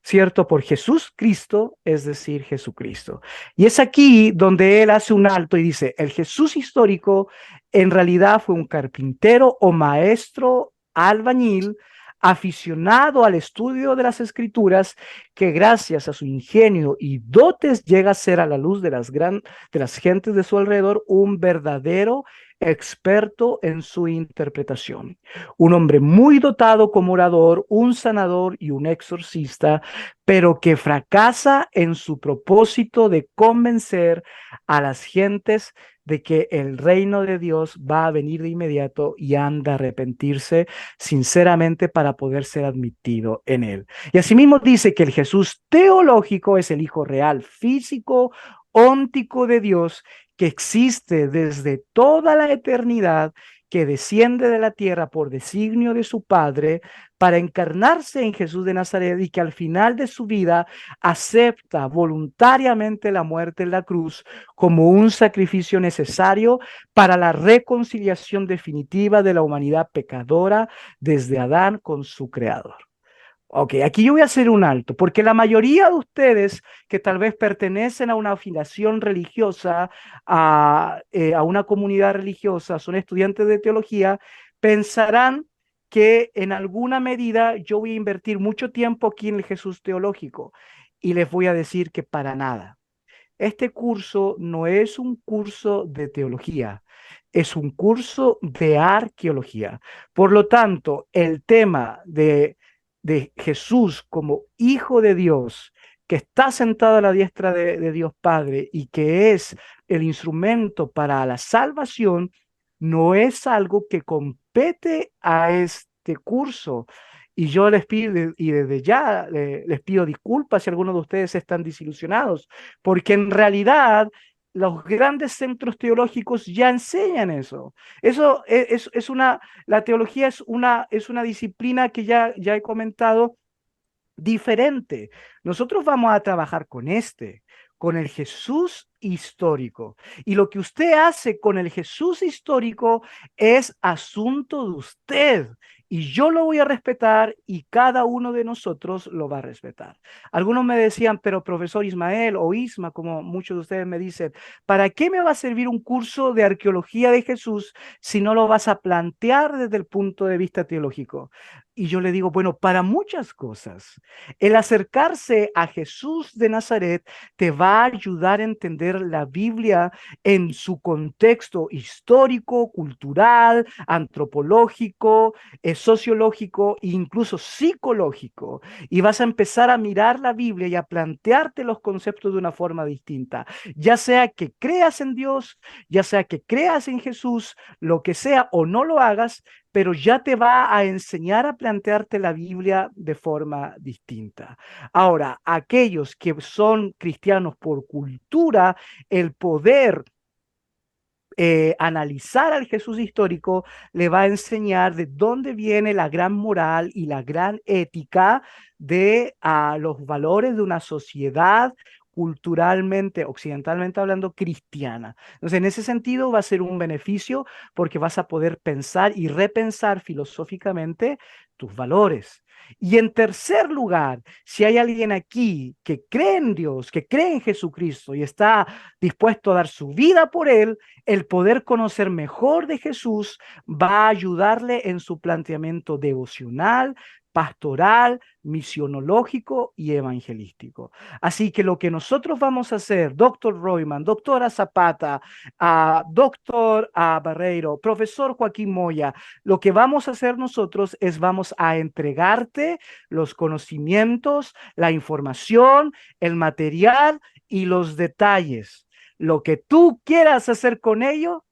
¿cierto? Por Jesús Cristo, es decir, Jesucristo. Y es aquí donde él hace un alto y dice, el Jesús histórico en realidad fue un carpintero o maestro albañil aficionado al estudio de las escrituras, que gracias a su ingenio y dotes llega a ser a la luz de de las gentes de su alrededor un verdadero experto en su interpretación. Un hombre muy dotado como orador, un sanador y un exorcista, pero que fracasa en su propósito de convencer a las gentes de que el reino de Dios va a venir de inmediato y anda a arrepentirse sinceramente para poder ser admitido en él. Y asimismo dice que el Jesús teológico es el Hijo real, físico, óntico de Dios, que existe desde toda la eternidad, que desciende de la tierra por designio de su Padre para encarnarse en Jesús de Nazaret y que al final de su vida acepta voluntariamente la muerte en la cruz como un sacrificio necesario para la reconciliación definitiva de la humanidad pecadora desde Adán con su Creador. Ok, aquí yo voy a hacer un alto, porque la mayoría de ustedes que tal vez pertenecen a una afiliación religiosa, a una comunidad religiosa, son estudiantes de teología, pensarán que en alguna medida yo voy a invertir mucho tiempo aquí en el Jesús teológico, y les voy a decir que para nada. Este curso no es un curso de teología, es un curso de arqueología. Por lo tanto, el tema de Jesús como Hijo de Dios, que está sentado a la diestra de Dios Padre y que es el instrumento para la salvación, no es algo que compete a este curso. Y yo les pido, y desde ya les pido disculpas si algunos de ustedes están desilusionados, porque en realidad los grandes centros teológicos ya enseñan eso. Eso es una, la teología es una disciplina que ya he comentado diferente. Nosotros vamos a trabajar con el Jesús histórico. Y lo que usted hace con el Jesús histórico es asunto de usted. Y yo lo voy a respetar y cada uno de nosotros lo va a respetar. Algunos me decían, pero profesor Ismael o Isma, como muchos de ustedes me dicen, ¿para qué me va a servir un curso de arqueología de Jesús si no lo vas a plantear desde el punto de vista teológico? Y yo le digo, bueno, para muchas cosas. El acercarse a Jesús de Nazaret te va a ayudar a entender la Biblia en su contexto histórico, cultural, antropológico, sociológico e incluso psicológico. Y vas a empezar a mirar la Biblia y a plantearte los conceptos de una forma distinta. Ya sea que creas en Dios, ya sea que creas en Jesús, lo que sea o no lo hagas, pero ya te va a enseñar a plantearte la Biblia de forma distinta. Ahora, aquellos que son cristianos por cultura, el poder analizar al Jesús histórico le va a enseñar de dónde viene la gran moral y la gran ética de los valores de una sociedad culturalmente, occidentalmente hablando, cristiana. Entonces, en ese sentido va a ser un beneficio porque vas a poder pensar y repensar filosóficamente tus valores. Y en tercer lugar, si hay alguien aquí que cree en Dios, que cree en Jesucristo y está dispuesto a dar su vida por Él, el poder conocer mejor de Jesús va a ayudarle en su planteamiento devocional, pastoral, misionológico y evangelístico. Así que lo que nosotros vamos a hacer, doctor Royman, doctora Zapata, doctor Barreiro, profesor Joaquín Moya, lo que vamos a hacer nosotros es vamos a entregarte los conocimientos, la información, el material y los detalles. Lo que tú quieras hacer con ello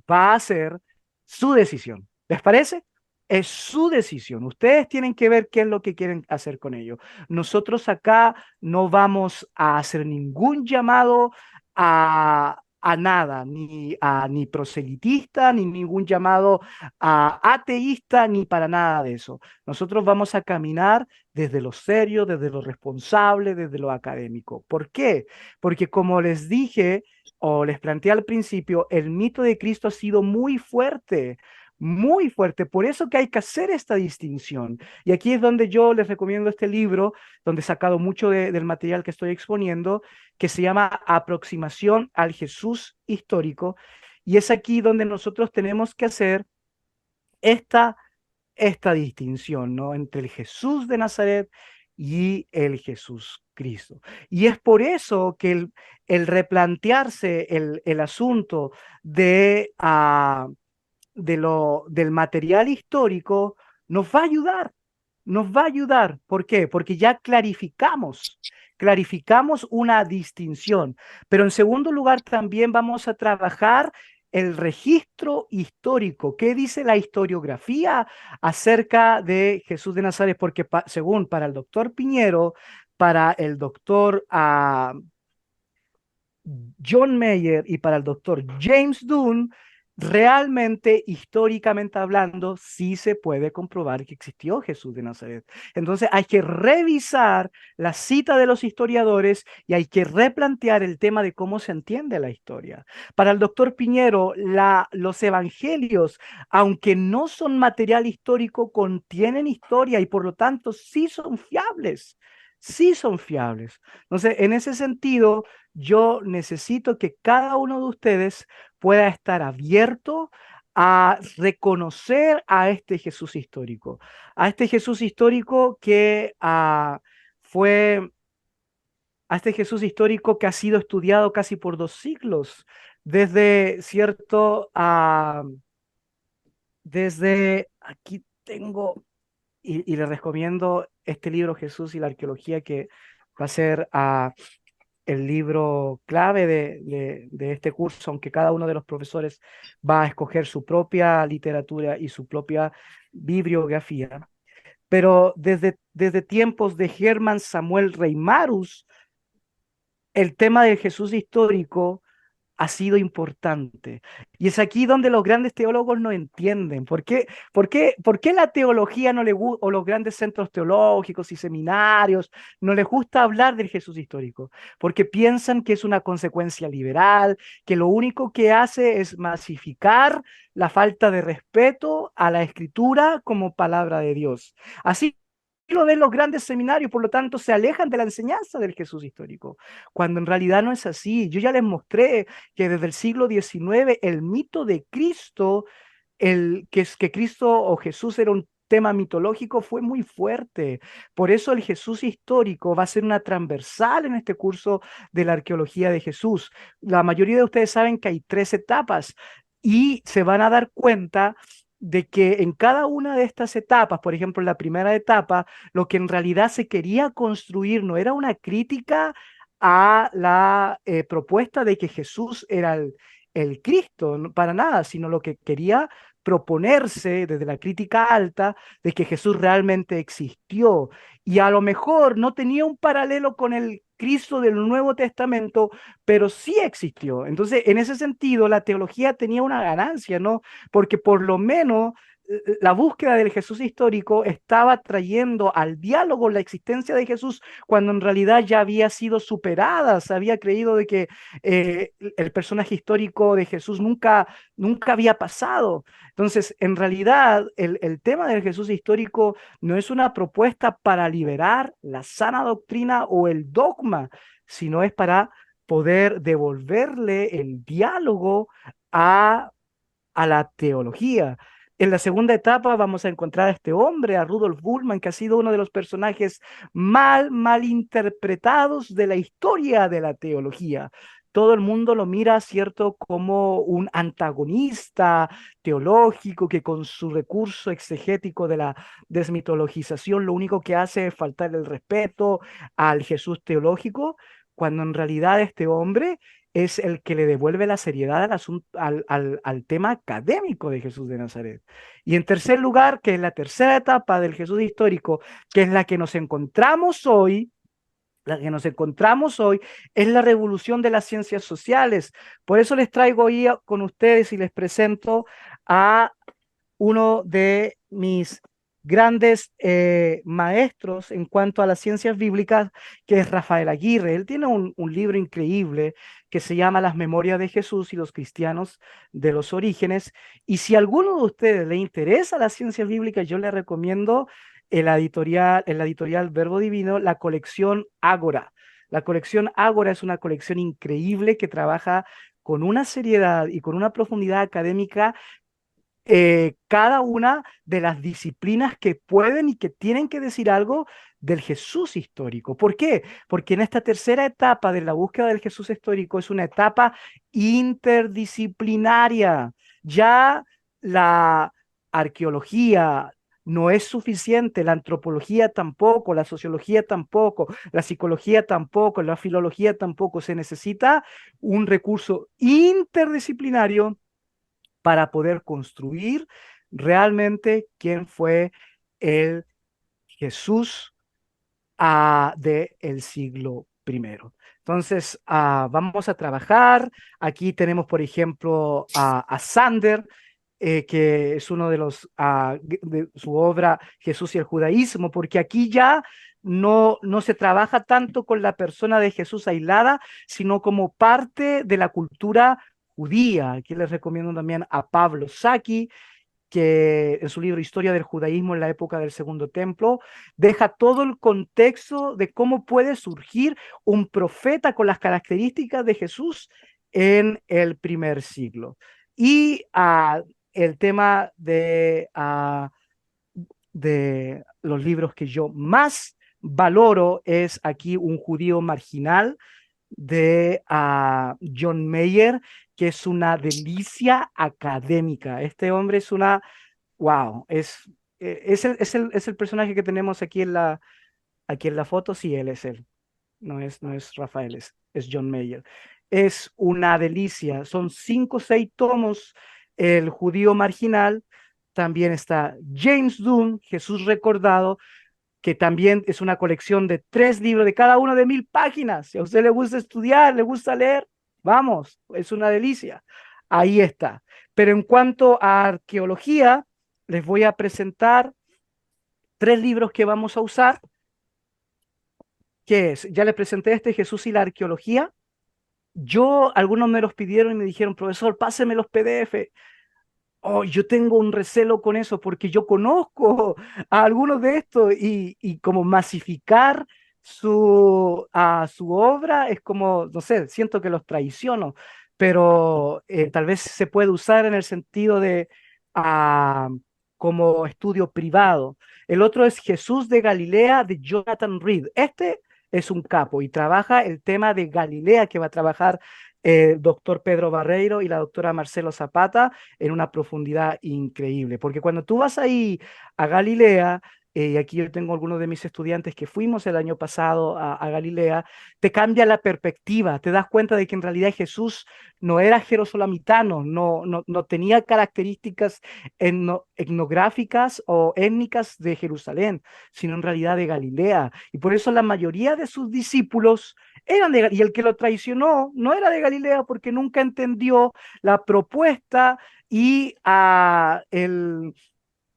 va a ser su decisión. ¿Les parece? Es su decisión. Ustedes tienen que ver qué es lo que quieren hacer con ello. Nosotros acá no vamos a hacer ningún llamado a nada, ni proselitista, ni ningún llamado a ateísta, ni para nada de eso. Nosotros vamos a caminar desde lo serio, desde lo responsable, desde lo académico. ¿Por qué? Porque como les dije, o les planteé al principio, el mito de Cristo ha sido muy fuerte, muy fuerte. Por eso que hay que hacer esta distinción. Y aquí es donde yo les recomiendo este libro, donde he sacado mucho del material que estoy exponiendo, que se llama Aproximación al Jesús histórico. Y es aquí donde nosotros tenemos que hacer esta esta distinción, ¿no? Entre el Jesús de Nazaret y el Jesús Cristo. Y es por eso que el replantearse el asunto del material histórico nos va a ayudar, nos va a ayudar. ¿Por qué? Porque ya clarificamos una distinción. Pero en segundo lugar, también vamos a trabajar el registro histórico. ¿Qué dice la historiografía acerca de Jesús de Nazaret? Porque según para el doctor Piñero, para el doctor John Mayer y para el doctor James Dunn, realmente, históricamente hablando, sí se puede comprobar que existió Jesús de Nazaret. Entonces hay que revisar la cita de los historiadores y hay que replantear el tema de cómo se entiende la historia. Para el doctor Piñero, los evangelios, aunque no son material histórico, contienen historia y por lo tanto sí son fiables. Sí son fiables. Entonces, en ese sentido, yo necesito que cada uno de ustedes pueda estar abierto a reconocer a este Jesús histórico, a este Jesús histórico que fue, a este Jesús histórico que ha sido estudiado casi por 2 siglos, desde, cierto, desde, aquí tengo, y le recomiendo este libro Jesús y la arqueología que va a ser el libro clave de este curso, aunque cada uno de los profesores va a escoger su propia literatura y su propia bibliografía. Pero desde tiempos de Hermann Samuel Reimarus, el tema del Jesús histórico ha sido importante. Y es aquí donde los grandes teólogos no entienden. ¿Por qué la teología no le gusta, o los grandes centros teológicos y seminarios, no les gusta hablar del Jesús histórico? Porque piensan que es una consecuencia liberal, que lo único que hace es masificar la falta de respeto a la escritura como palabra de Dios. Así lo ven los grandes seminarios, por lo tanto se alejan de la enseñanza del Jesús histórico, cuando en realidad no es así. Yo ya les mostré que desde el siglo XIX el mito de Cristo, que Cristo o Jesús era un tema mitológico, fue muy fuerte. Por eso el Jesús histórico va a ser una transversal en este curso de la arqueología de Jesús. La mayoría de ustedes saben que hay 3 etapas y se van a dar cuenta de que en cada una de estas etapas, por ejemplo, en la primera etapa, lo que en realidad se quería construir no era una crítica a la propuesta de que Jesús era el Cristo, para nada, sino lo que quería proponerse desde la crítica alta de que Jesús realmente existió y a lo mejor no tenía un paralelo con el Cristo del Nuevo Testamento, pero sí existió. Entonces, en ese sentido, la teología tenía una ganancia, ¿no? Porque por lo menos la búsqueda del Jesús histórico estaba trayendo al diálogo la existencia de Jesús cuando en realidad ya había sido superada. Se había creído de que el personaje histórico de Jesús nunca había pasado. Entonces, en realidad, el tema del Jesús histórico no es una propuesta para liberar la sana doctrina o el dogma, sino es para poder devolverle el diálogo a la teología. En la segunda etapa vamos a encontrar a este hombre, a Rudolf Bultmann, que ha sido uno de los personajes mal interpretados de la historia de la teología. Todo el mundo lo mira, ¿cierto?, como un antagonista teológico que con su recurso exegético de la desmitologización lo único que hace es faltar el respeto al Jesús teológico, cuando en realidad este hombre es el que le devuelve la seriedad al tema académico de Jesús de Nazaret. Y en tercer lugar, que es la tercera etapa del Jesús histórico, que es la que nos encontramos hoy, es la revolución de las ciencias sociales. Por eso les traigo hoy con ustedes y les presento a uno de mis grandes maestros en cuanto a las ciencias bíblicas, que es Rafael Aguirre. Él tiene un libro increíble que se llama Las Memorias de Jesús y los cristianos de los orígenes. Y si a alguno de ustedes le interesa las ciencias bíblicas, yo le recomiendo el editorial Verbo Divino, la colección Ágora. La colección Ágora es una colección increíble que trabaja con una seriedad y con una profundidad académica cada una de las disciplinas que pueden y que tienen que decir algo del Jesús histórico. ¿Por qué? Porque en esta tercera etapa de la búsqueda del Jesús histórico es una etapa interdisciplinaria. Ya la arqueología no es suficiente, la antropología tampoco, la sociología tampoco, la psicología tampoco, la filología tampoco. Se necesita un recurso interdisciplinario para poder construir realmente quién fue el Jesús del siglo primero. Entonces, vamos a trabajar. Aquí tenemos, por ejemplo, a Sander, que es uno de de su obra Jesús y el judaísmo, porque aquí ya no se trabaja tanto con la persona de Jesús aislada, sino como parte de la cultura judía. Aquí les recomiendo también a Pablo Saki, que en su libro Historia del Judaísmo en la época del Segundo Templo, deja todo el contexto de cómo puede surgir un profeta con las características de Jesús en el primer siglo. Y el tema de los libros que yo más valoro es aquí Un judío marginal de John Mayer, que es una delicia académica. Este hombre es wow, es el personaje que tenemos aquí en la foto. Sí, él es él, no es Rafael, es John Mayer. Es una delicia, son 5 o 6 tomos, El judío marginal. También está James Dunn, Jesús recordado, que también es una colección de 3 libros, de cada uno de 1000 páginas. Si a usted le gusta estudiar, le gusta leer, vamos, es una delicia. Ahí está. Pero en cuanto a arqueología, les voy a presentar 3 libros que vamos a usar. ¿Qué es? Ya les presenté Jesús y la arqueología. Algunos me los pidieron y me dijeron, profesor, páseme los PDF. Oh, yo tengo un recelo con eso porque yo conozco a algunos de estos y como masificar su obra es como, no sé, siento que los traiciono, pero tal vez se puede usar en el sentido de ah, como estudio privado. El otro es Jesús de Galilea de Jonathan Reed. Este es un capo y trabaja el tema de Galilea que va a trabajar el doctor Pedro Barreiro y la doctora Marcelo Zapata en una profundidad increíble, porque cuando tú vas ahí a Galilea, y aquí yo tengo algunos de mis estudiantes que fuimos el año pasado a Galilea, te cambia la perspectiva, te das cuenta de que en realidad Jesús no era jerosolamitano, no tenía características etnográficas o étnicas de Jerusalén, sino en realidad de Galilea. Y por eso la mayoría de sus discípulos y el que lo traicionó no era de Galilea porque nunca entendió la propuesta y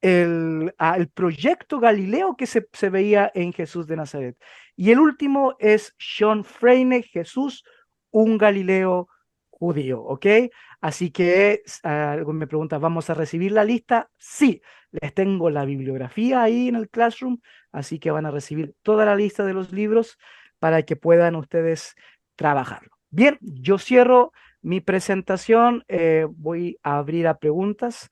el proyecto Galileo que se veía en Jesús de Nazaret. Y el último es John Freine, Jesús, un Galileo judío, ¿ok? Así que algo me pregunta, ¿vamos a recibir la lista? Sí, les tengo la bibliografía ahí en el Classroom, así que van a recibir toda la lista de los libros para que puedan ustedes trabajarlo. Bien, yo cierro mi presentación, voy a abrir a preguntas.